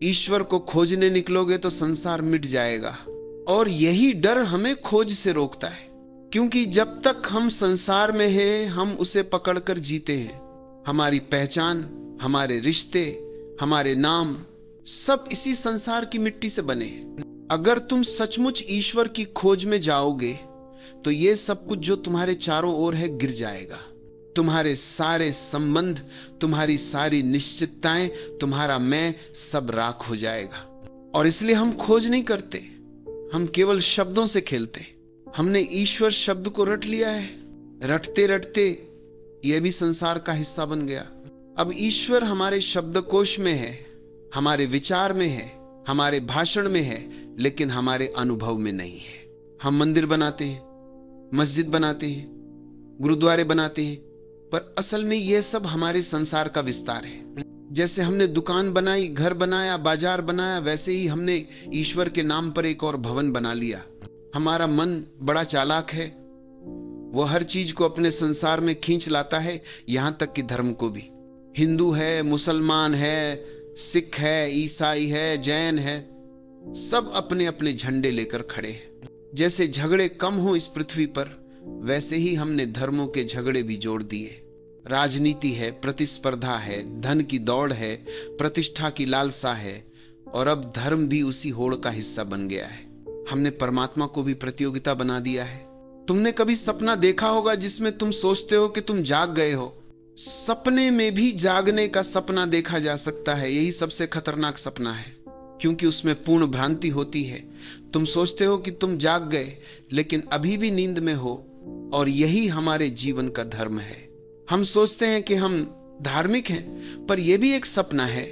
ईश्वर को खोजने निकलोगे तो संसार मिट जाएगा। और यही डर हमें खोज से रोकता है, क्योंकि जब तक हम संसार में हैं हम उसे पकड़कर जीते हैं। हमारी पहचान, हमारे रिश्ते, हमारे नाम सब इसी संसार की मिट्टी से बने हैं। अगर तुम सचमुच ईश्वर की खोज में जाओगे तो ये सब कुछ जो तुम्हारे चारों ओर है गिर जाएगा। तुम्हारे सारे संबंध, तुम्हारी सारी निश्चितताएं, तुम्हारा मैं सब राख हो जाएगा। और इसलिए हम खोज नहीं करते, हम केवल शब्दों से खेलते। हमने ईश्वर शब्द को रट लिया है, रटते रटते यह भी संसार का हिस्सा बन गया। अब ईश्वर हमारे शब्दकोश में है, हमारे विचार में है, हमारे भाषण में है, लेकिन हमारे अनुभव में नहीं है। हम मंदिर बनाते हैं, मस्जिद बनाते हैं, गुरुद्वारे बनाते हैं, पर असल में यह सब हमारे संसार का विस्तार है। जैसे हमने दुकान बनाई, घर बनाया, बाजार बनाया, वैसे ही हमने ईश्वर के नाम पर एक और भवन बना लिया। हमारा मन बड़ा चालाक है, वह हर चीज को अपने संसार में खींच लाता है, यहां तक कि धर्म को भी। हिंदू है, मुसलमान है, सिख है, ईसाई है, जैन है, सब अपने अपने झंडे लेकर खड़े हैं। जैसे झगड़े कम हो इस पृथ्वी पर, वैसे ही हमने धर्मों के झगड़े भी जोड़ दिए। राजनीति है, प्रतिस्पर्धा है, धन की दौड़ है, प्रतिष्ठा की लालसा है, और अब धर्म भी उसी होड़ का हिस्सा बन गया है। हमने परमात्मा को भी प्रतियोगिता बना दिया है। तुमने कभी सपना देखा होगा जिसमें तुम सोचते हो कि तुम जाग गए हो? सपने में भी जागने का सपना देखा जा सकता है, यही सबसे खतरनाक सपना है, क्योंकि उसमें पूर्ण भ्रांति होती है। तुम सोचते हो कि तुम जाग गए, लेकिन अभी भी नींद में हो, और यही हमारे जीवन का धर्म है। हम सोचते हैं कि हम धार्मिक हैं, पर यह भी एक सपना है।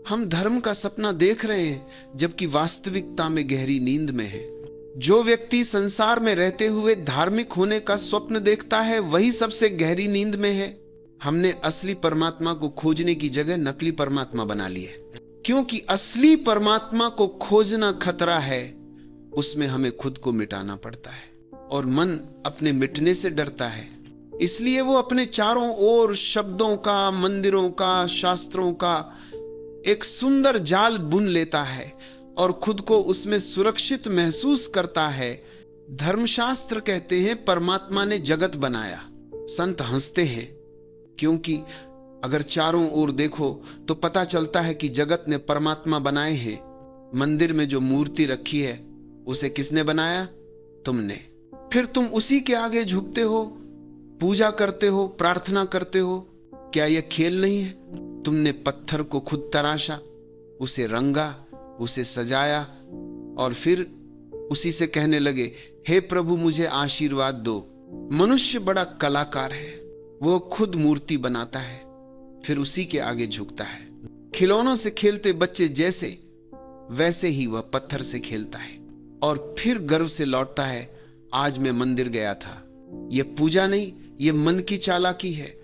हम धर्म का सपना देख रहे हैं, जबकि वास्तविकता में गहरी नींद में है। जो व्यक्ति संसार में रहते हुए धार्मिक होने का स्वप्न देखता है, वही सबसे गहरी नींद में है। हमने असली परमात्मा को खोजने की जगह नकली परमात्मा बना लिए, क्योंकि असली परमात्मा को खोजना खतरा है, उसमें हमें खुद को मिटाना पड़ता है, और मन अपने मिटने से डरता है। इसलिए वो अपने चारों ओर शब्दों का, मंदिरों का, शास्त्रों का एक सुंदर जाल बुन लेता है और खुद को उसमें सुरक्षित महसूस करता है। धर्मशास्त्र कहते हैं परमात्मा ने जगत बनाया। संत हंसते हैं, क्योंकि अगर चारों ओर देखो तो पता चलता है कि जगत ने परमात्मा बनाए हैं। मंदिर में जो मूर्ति रखी है उसे किसने बनाया? तुमने। फिर तुम उसी के आगे झुकते हो, पूजा करते हो, प्रार्थना करते हो। क्या यह खेल नहीं है? तुमने पत्थर को खुद तराशा, उसे रंगा, उसे सजाया, और फिर उसी से कहने लगे, हे प्रभु मुझे आशीर्वाद दो। मनुष्य बड़ा कलाकार है, वो खुद मूर्ति बनाता है, फिर उसी के आगे झुकता है। खिलौनों से खेलते बच्चे जैसे, वैसे ही वह पत्थर से खेलता है, और फिर गर्व से लौटता है, आज मैं मंदिर गया था। यह पूजा नहीं, यह मन की चालाकी है।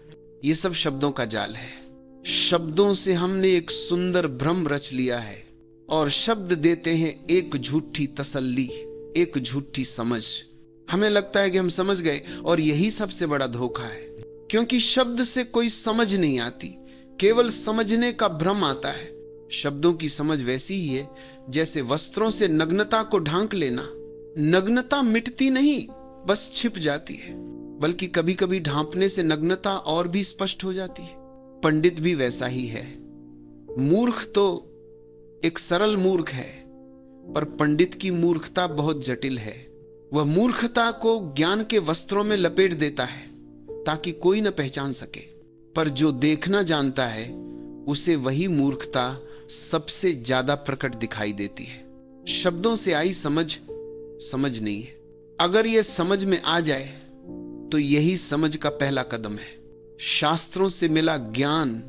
यह सब शब्दों का जाल है। शब्दों से हमने एक सुंदर भ्रम रच लिया है, और शब्द देते हैं एक झूठी तसल्ली, एक झूठी समझ। हमें लगता है कि हम समझ गए, और यही सबसे बड़ा धोखा है, क्योंकि शब्द से कोई समझ नहीं आती, केवल समझने का भ्रम आता है। शब्दों की समझ वैसी ही है जैसे वस्त्रों से नग्नता को ढांक लेना। नग्नता मिटती नहीं, बस छिप जाती है, बल्कि कभी कभी ढांपने से नग्नता और भी स्पष्ट हो जाती है। पंडित भी वैसा ही है। मूर्ख तो एक सरल मूर्ख है, पर पंडित की मूर्खता बहुत जटिल है। वह मूर्खता को ज्ञान के वस्त्रों में लपेट देता है ताकि कोई न पहचान सके, पर जो देखना जानता है उसे वही मूर्खता सबसे ज्यादा प्रकट दिखाई देती है। शब्दों से आई समझ समझ नहीं है। अगर यह समझ में आ जाए तो यही समझ का पहला कदम है। शास्त्रों से मिला ज्ञान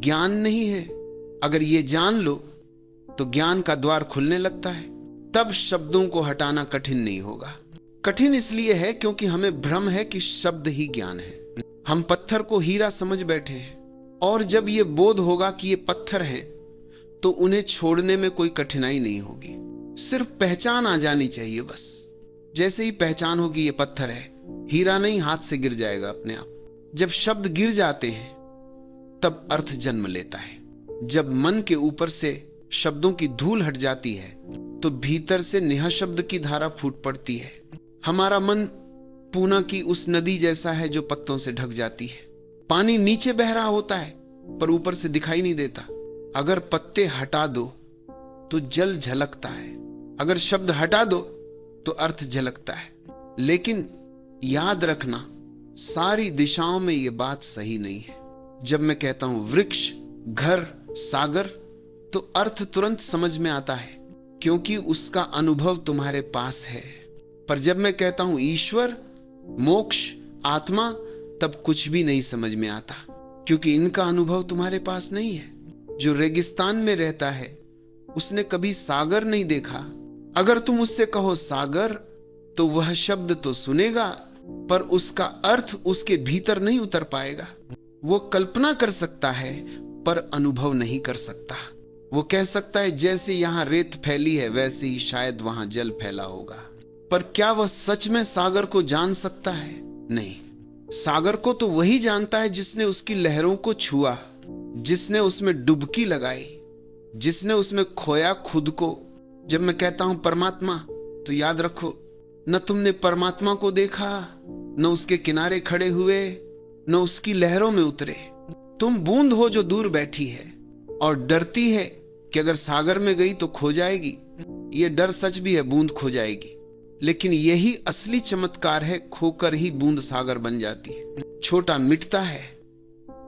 ज्ञान नहीं है। अगर ये जान लो तो ज्ञान का द्वार खुलने लगता है, तब शब्दों को हटाना कठिन नहीं होगा। कठिन इसलिए है क्योंकि हमें भ्रम है कि शब्द ही ज्ञान है। हम पत्थर को हीरा समझ बैठे हैं, और जब यह बोध होगा कि ये पत्थर है तो उन्हें छोड़ने में कोई कठिनाई नहीं होगी। सिर्फ पहचान आ जानी चाहिए बस। जैसे ही पहचान होगी ये पत्थर है, हीरा नहीं हाथ से गिर जाएगा अपने आप। जब शब्द गिर जाते हैं तब अर्थ जन्म लेता है। जब मन के ऊपर से शब्दों की धूल हट जाती है तो भीतर से नेहा शब्द की धारा फूट पड़ती है। हमारा मन पूना की उस नदी जैसा है जो पत्तों से ढक जाती है। पानी नीचे बह रहा होता है पर ऊपर से दिखाई नहीं देता। अगर पत्ते हटा दो तो जल झलकता है, अगर शब्द हटा दो तो अर्थ झलकता है। लेकिन याद रखना, सारी दिशाओं में यह बात सही नहीं है। जब मैं कहता हूं वृक्ष, घर, सागर, तो अर्थ तुरंत समझ में आता है क्योंकि उसका अनुभव तुम्हारे पास है। पर जब मैं कहता हूं ईश्वर, मोक्ष, आत्मा, तब कुछ भी नहीं समझ में आता क्योंकि इनका अनुभव तुम्हारे पास नहीं है। जो रेगिस्तान में रहता है उसने कभी सागर नहीं देखा। अगर तुम उससे कहो सागर तो वह शब्द तो सुनेगा पर उसका अर्थ उसके भीतर नहीं उतर पाएगा। वो कल्पना कर सकता है पर अनुभव नहीं कर सकता। वो कह सकता है जैसे यहां रेत फैली है वैसे ही शायद वहां जल फैला होगा, पर क्या वह सच में सागर को जान सकता है? नहीं। सागर को तो वही जानता है जिसने उसकी लहरों को छुआ, जिसने उसमें डुबकी लगाई, जिसने उसमें खोया खुद को। जब मैं कहता हूं परमात्मा तो याद रखो, न तुमने परमात्मा को देखा, न उसके किनारे खड़े हुए, न उसकी लहरों में उतरे। तुम बूंद हो जो दूर बैठी है और डरती है कि अगर सागर में गई तो खो जाएगी। यह डर सच भी है, बूंद खो जाएगी, लेकिन यही असली चमत्कार है, खोकर ही बूंद सागर बन जाती है। छोटा मिटता है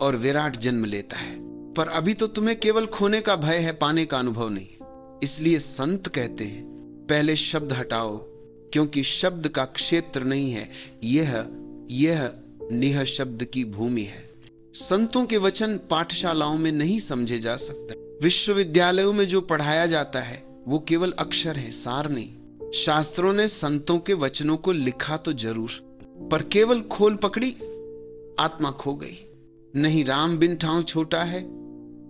और विराट जन्म लेता है। पर अभी तो तुम्हें केवल खोने का भय है, पाने का अनुभव नहीं। इसलिए संत कहते हैं पहले शब्द हटाओ, क्योंकि शब्द का क्षेत्र नहीं है, यह निह शब्द की भूमि है। संतों के वचन पाठशालाओं में नहीं समझे जा सकते। विश्वविद्यालयों में जो पढ़ाया जाता है वो केवल अक्षर है, सार नहीं। शास्त्रों ने संतों के वचनों को लिखा तो जरूर, पर केवल खोल पकड़ी, आत्मा खो गई। नहीं, राम बिन ठाव छोटा है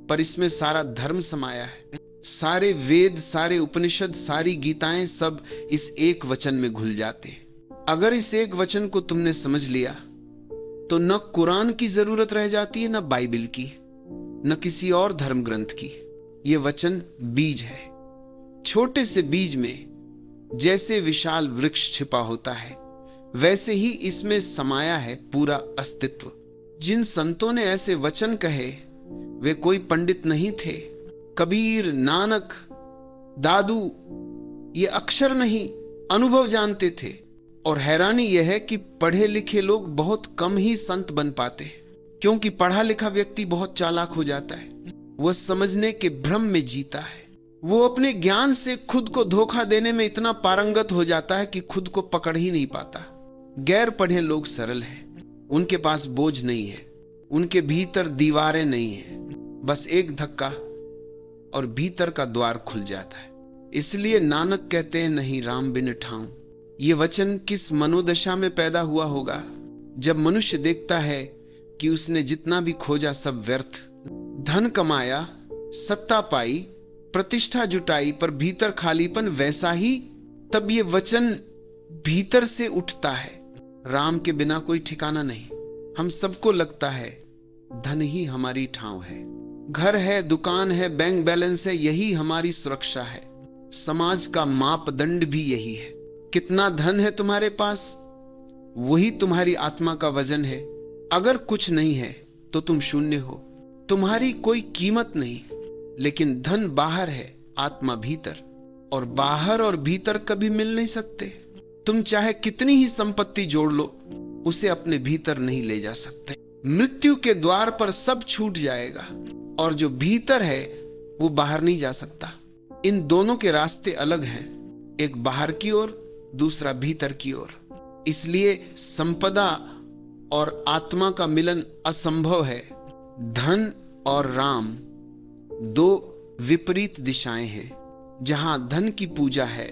पर इसमें सारा धर्म समाया है। सारे वेद, सारे उपनिषद, सारी गीताएं सब इस एक वचन में घुल जाते हैं। अगर इस एक वचन को तुमने समझ लिया तो न कुरान की जरूरत रह जाती है, न बाइबल की, न किसी और धर्म ग्रंथ की। यह वचन बीज है। छोटे से बीज में जैसे विशाल वृक्ष छिपा होता है वैसे ही इसमें समाया है पूरा अस्तित्व। जिन संतों ने ऐसे वचन कहे वे कोई पंडित नहीं थे। कबीर, नानक, दादू ये अक्षर नहीं, अनुभव जानते थे। और हैरानी यह है कि पढ़े लिखे लोग बहुत कम ही संत बन पाते हैं, क्योंकि पढ़ा लिखा व्यक्ति बहुत चालाक हो जाता है। वह समझने के भ्रम में जीता है। वो अपने ज्ञान से खुद को धोखा देने में इतना पारंगत हो जाता है कि खुद को पकड़ ही नहीं पाता। गैर पढ़े लोग सरल हैं, उनके पास बोझ नहीं है, उनके भीतर दीवारें नहीं है। बस एक धक्का और भीतर का द्वार खुल जाता है। इसलिए नानक कहते हैं नहीं राम बिन ठाऊं। ये वचन किस मनोदशा में पैदा हुआ होगा जब मनुष्य देखता है कि उसने जितना भी खोजा सब व्यर्थ, धन कमाया, सत्ता पाई, प्रतिष्ठा जुटाई, पर भीतर खालीपन वैसा ही। तब ये वचन भीतर से उठता है, राम के बिना कोई ठिकाना नहीं। हम सबको लगता है धन ही हमारी ठाव है, घर है, दुकान है, बैंक बैलेंस है, यही हमारी सुरक्षा है। समाज का मापदंड भी यही है। कितना धन है तुम्हारे पास, वही तुम्हारी आत्मा का वजन है। अगर कुछ नहीं है तो तुम शून्य हो, तुम्हारी कोई कीमत नहीं। लेकिन धन बाहर है, आत्मा भीतर, और बाहर और भीतर कभी मिल नहीं सकते। तुम चाहे कितनी ही संपत्ति जोड़ लो, उसे अपने भीतर नहीं ले जा सकते। मृत्यु के द्वार पर सब छूट जाएगा और जो भीतर है वो बाहर नहीं जा सकता। इन दोनों के रास्ते अलग हैं, एक बाहर की ओर, दूसरा भीतर की ओर। इसलिए संपदा और आत्मा का मिलन असंभव है। धन और राम दो विपरीत दिशाएं हैं। जहां धन की पूजा है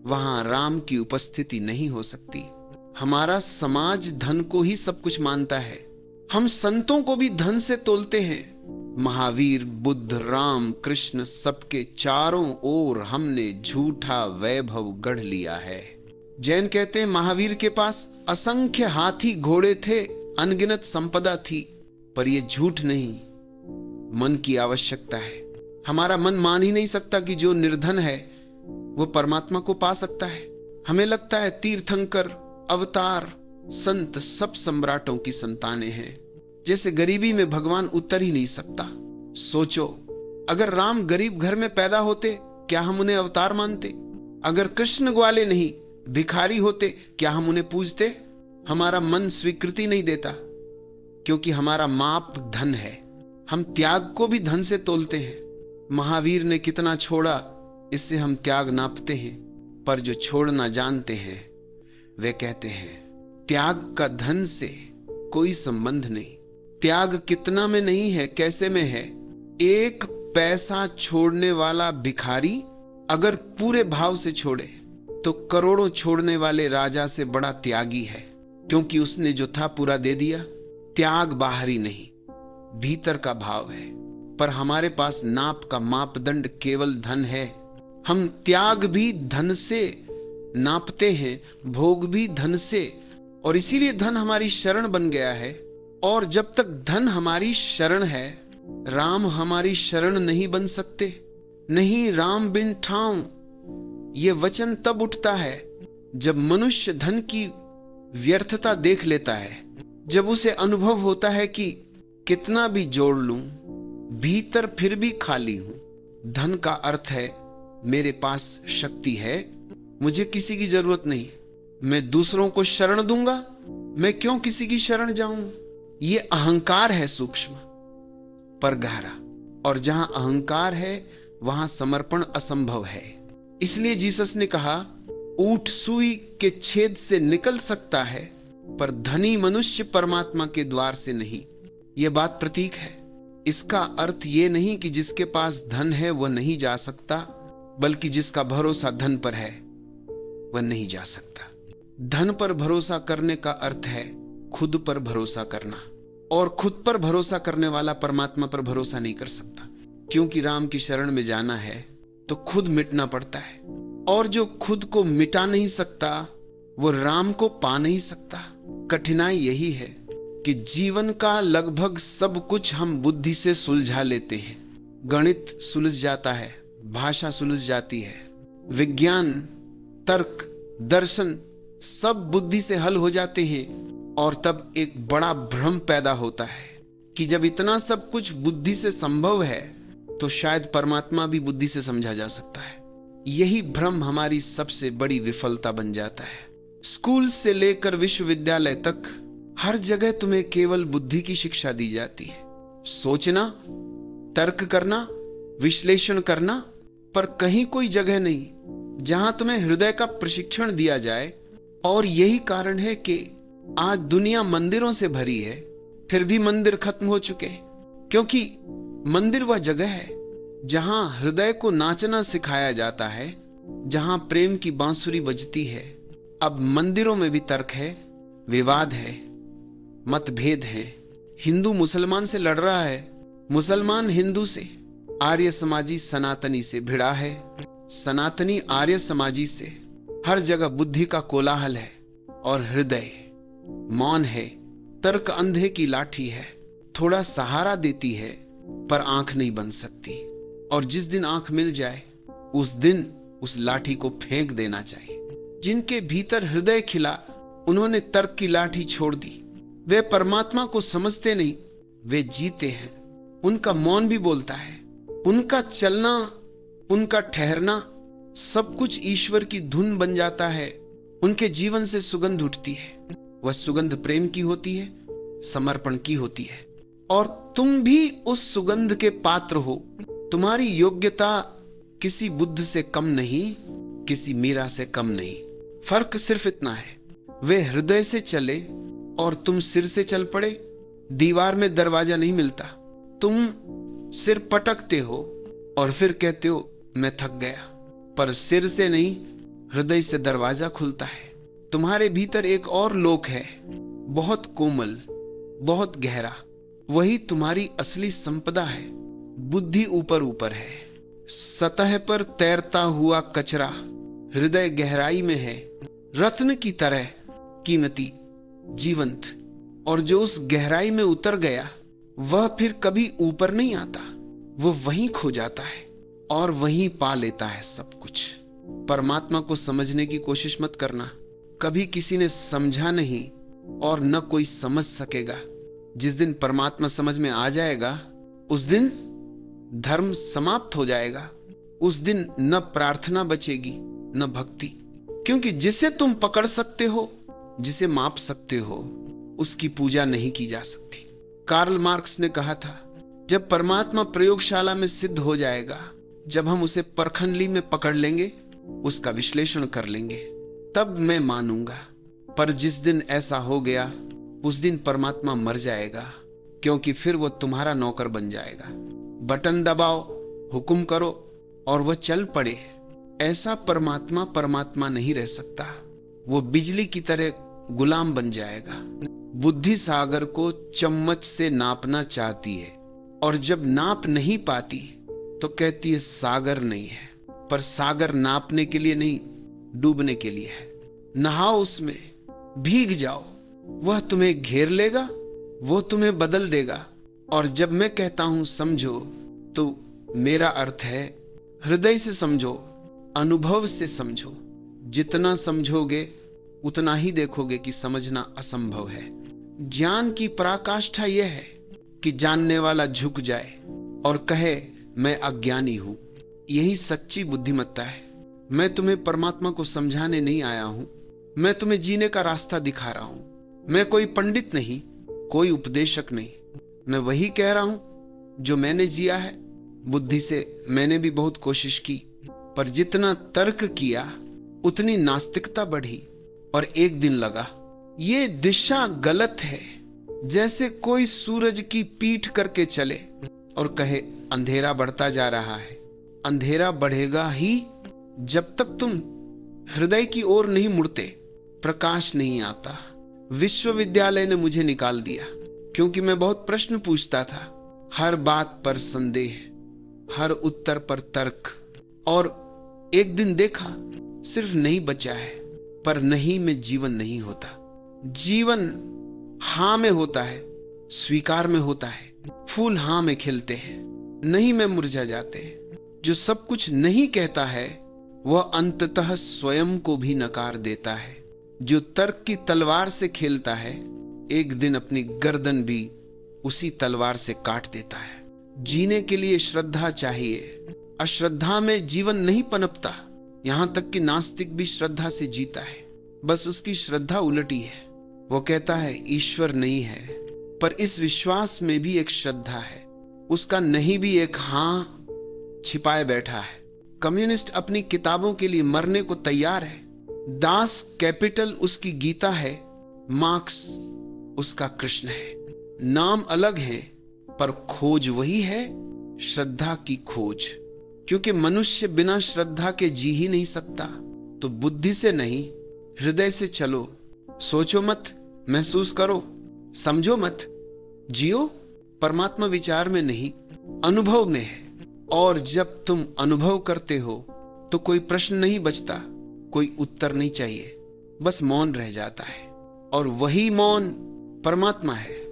वहां राम की उपस्थिति नहीं हो सकती। हमारा समाज धन को ही सब कुछ मानता है। हम संतों को भी धन से तोलते हैं। महावीर, बुद्ध, राम, कृष्ण, सबके चारों ओर हमने झूठा वैभव गढ़ लिया है। जैन कहते हैं महावीर के पास असंख्य हाथी घोड़े थे, अनगिनत संपदा थी, पर यह झूठ नहीं, मन की आवश्यकता है। हमारा मन मान ही नहीं सकता कि जो निर्धन है वो परमात्मा को पा सकता है। हमें लगता है तीर्थंकर, अवतार, संत सब सम्राटों की संतानें हैं, जैसे गरीबी में भगवान उतर ही नहीं सकता। सोचो, अगर राम गरीब घर में पैदा होते क्या हम उन्हें अवतार मानते? अगर कृष्ण ग्वाले नहीं भिखारी होते क्या हम उन्हें पूजते? हमारा मन स्वीकृति नहीं देता, क्योंकि हमारा माप धन है। हम त्याग को भी धन से तोलते हैं। महावीर ने कितना छोड़ा, इससे हम त्याग नापते हैं। पर जो छोड़ना जानते हैं वे कहते हैं त्याग का धन से कोई संबंध नहीं। त्याग कितना में नहीं है, कैसे में है। एक पैसा छोड़ने वाला भिखारी अगर पूरे भाव से छोड़े तो करोड़ों छोड़ने वाले राजा से बड़ा त्यागी है, क्योंकि उसने जो था पूरा दे दिया। त्याग बाहरी नहीं, भीतर का भाव है। पर हमारे पास नाप का मापदंड केवल धन है। हम त्याग भी धन से नापते हैं, भोग भी धन से, और इसीलिए धन हमारी शरण बन गया है। और जब तक धन हमारी शरण है, राम हमारी शरण नहीं बन सकते। नहीं राम बिन ठाऊं, ये वचन तब उठता है जब मनुष्य धन की व्यर्थता देख लेता है, जब उसे अनुभव होता है कि कितना भी जोड़ लूं भीतर फिर भी खाली हूं। धन का अर्थ है मेरे पास शक्ति है, मुझे किसी की जरूरत नहीं, मैं दूसरों को शरण दूंगा, मैं क्यों किसी की शरण जाऊं। ये अहंकार है, सूक्ष्म पर गहरा। और जहां अहंकार है वहां समर्पण असंभव है। इसलिए जीसस ने कहा ऊंट सुई के छेद से निकल सकता है, पर धनी मनुष्य परमात्मा के द्वार से नहीं। यह बात प्रतीक है। इसका अर्थ यह नहीं कि जिसके पास धन है वह नहीं जा सकता, बल्कि जिसका भरोसा धन पर है वह नहीं जा सकता। धन पर भरोसा करने का अर्थ है खुद पर भरोसा करना, और खुद पर भरोसा करने वाला परमात्मा पर भरोसा नहीं कर सकता, क्योंकि राम की शरण में जाना है तो खुद मिटना पड़ता है। और जो खुद को मिटा नहीं सकता वो राम को पा नहीं सकता। कठिनाई यही है कि जीवन का लगभग सब कुछ हम बुद्धि से सुलझा लेते हैं। गणित सुलझ जाता है, भाषा सुलझ जाती है, विज्ञान, तर्क, दर्शन सब बुद्धि से हल हो जाते हैं। और तब एक बड़ा भ्रम पैदा होता है कि जब इतना सब कुछ बुद्धि से संभव है तो शायद परमात्मा भी बुद्धि से समझा जा सकता है। यही भ्रम हमारी सबसे बड़ी विफलता बन जाता है। स्कूल से लेकर विश्वविद्यालय तक हर जगह तुम्हें केवल बुद्धि की शिक्षा दी जाती है, सोचना, तर्क करना, विश्लेषण करना, पर कहीं कोई जगह नहीं जहां तुम्हें हृदय का प्रशिक्षण दिया जाए। और यही कारण है कि आज दुनिया मंदिरों से भरी है, फिर भी मंदिर खत्म हो चुके, क्योंकि मंदिर वह जगह है जहां हृदय को नाचना सिखाया जाता है, जहां प्रेम की बांसुरी बजती है। अब मंदिरों में भी तर्क है, विवाद है, मतभेद है। हिंदू मुसलमान से लड़ रहा है, मुसलमान हिंदू से, आर्य समाजी सनातनी से भिड़ा है, सनातनी आर्य समाजी से। हर जगह बुद्धि का कोलाहल है और हृदय मौन है। तर्क अंधे की लाठी है, थोड़ा सहारा देती है पर आंख नहीं बन सकती। और जिस दिन आंख मिल जाए उस दिन उस लाठी को फेंक देना चाहिए। जिनके भीतर हृदय खिला उन्होंने तर्क की लाठी छोड़ दी। वे परमात्मा को समझते नहीं, वे जीते हैं। उनका मौन भी बोलता है, उनका चलना, उनका ठहरना सब कुछ ईश्वर की धुन बन जाता है। उनके जीवन से सुगंध उठती है, वह सुगंध प्रेम की होती है, समर्पण की होती है। और तुम भी उस सुगंध के पात्र हो। तुम्हारी योग्यता किसी बुद्ध से कम नहीं, किसी मीरा से कम नहीं। फर्क सिर्फ इतना है, वे हृदय से चले और तुम सिर से चल पड़े। दीवार में दरवाजा नहीं मिलता, तुम सिर पटकते हो और फिर कहते हो मैं थक गया, पर सिर से नहीं हृदय से दरवाजा खुलता है। तुम्हारे भीतर एक और लोक है, बहुत कोमल, बहुत गहरा। वही तुम्हारी असली संपदा है। बुद्धि ऊपर ऊपर है, सतह पर तैरता हुआ कचरा हृदय गहराई में है, रत्न की तरह कीमती, जीवंत। और जो उस गहराई में उतर गया वह फिर कभी ऊपर नहीं आता, वो वहीं खो जाता है और वहीं पा लेता है सब कुछ। परमात्मा को समझने की कोशिश मत करना, कभी किसी ने समझा नहीं और न कोई समझ सकेगा। जिस दिन परमात्मा समझ में आ जाएगा उस दिन धर्म समाप्त हो जाएगा। उस दिन न प्रार्थना बचेगी न भक्ति, क्योंकि जिसे तुम पकड़ सकते हो, जिसे माप सकते हो, उसकी पूजा नहीं की जा सकती। कार्ल मार्क्स ने कहा था, जब परमात्मा प्रयोगशाला में सिद्ध हो जाएगा, जब हम उसे परखंडली में पकड़ लेंगे, उसका विश्लेषण कर लेंगे, तब मैं मानूंगा। पर जिस दिन ऐसा हो गया उस दिन परमात्मा मर जाएगा, क्योंकि फिर वो तुम्हारा नौकर बन जाएगा। बटन दबाओ, हुक्म करो और वह चल पड़े। ऐसा परमात्मा परमात्मा नहीं रह सकता, वो बिजली की तरह गुलाम बन जाएगा। बुद्धि सागर को चम्मच से नापना चाहती है और जब नाप नहीं पाती तो कहती है सागर नहीं है। पर सागर नापने के लिए नहीं, डूबने के लिए है। नहाओ उसमें, भीग जाओ, वह तुम्हें घेर लेगा, वो तुम्हें बदल देगा। और जब मैं कहता हूं समझो, तो मेरा अर्थ है हृदय से समझो, अनुभव से समझो। जितना समझोगे उतना ही देखोगे कि समझना असंभव है। ज्ञान की पराकाष्ठा यह है कि जानने वाला झुक जाए और कहे मैं अज्ञानी हूं। यही सच्ची बुद्धिमत्ता है। मैं तुम्हें परमात्मा को समझाने नहीं आया हूं, मैं तुम्हें जीने का रास्ता दिखा रहा हूं। मैं कोई पंडित नहीं, कोई उपदेशक नहीं, मैं वही कह रहा हूं जो मैंने जिया है। बुद्धि से मैंने भी बहुत कोशिश की, पर जितना तर्क किया उतनी नास्तिकता बढ़ी और एक दिन लगा ये दिशा गलत है। जैसे कोई सूरज की पीठ करके चले और कहे अंधेरा बढ़ता जा रहा है। अंधेरा बढ़ेगा ही जब तक तुम हृदय की ओर नहीं मुड़ते, प्रकाश नहीं आता। विश्वविद्यालय ने मुझे निकाल दिया क्योंकि मैं बहुत प्रश्न पूछता था, हर बात पर संदेह, हर उत्तर पर तर्क। और एक दिन देखा सिर्फ नहीं बचा है, पर नहीं में जीवन नहीं होता। जीवन हां में होता है, स्वीकार में होता है। फूल हां में खिलते हैं, नहीं में मुरझा जाते हैं। जो सब कुछ नहीं कहता है वह अंततः स्वयं को भी नकार देता है। जो तर्क की तलवार से खेलता है एक दिन अपनी गर्दन भी उसी तलवार से काट देता है। जीने के लिए श्रद्धा चाहिए, अश्रद्धा में जीवन नहीं पनपता। यहां तक कि नास्तिक भी श्रद्धा से जीता है, बस उसकी श्रद्धा उलटी है। वो कहता है ईश्वर नहीं है, पर इस विश्वास में भी एक श्रद्धा है। उसका नहीं भी एक हां छिपाए बैठा है। कम्युनिस्ट अपनी किताबों के लिए मरने को तैयार है। दास कैपिटल उसकी गीता है, मार्क्स उसका कृष्ण है। नाम अलग है पर खोज वही है, श्रद्धा की खोज। क्योंकि मनुष्य बिना श्रद्धा के जी ही नहीं सकता। तो बुद्धि से नहीं, हृदय से चलो। सोचो मत, महसूस करो, समझो मत, जियो। परमात्मा विचार में नहीं, अनुभव में है। और जब तुम अनुभव करते हो तो कोई प्रश्न नहीं बचता, कोई उत्तर नहीं चाहिए, बस मौन रह जाता है। और वही मौन परमात्मा है।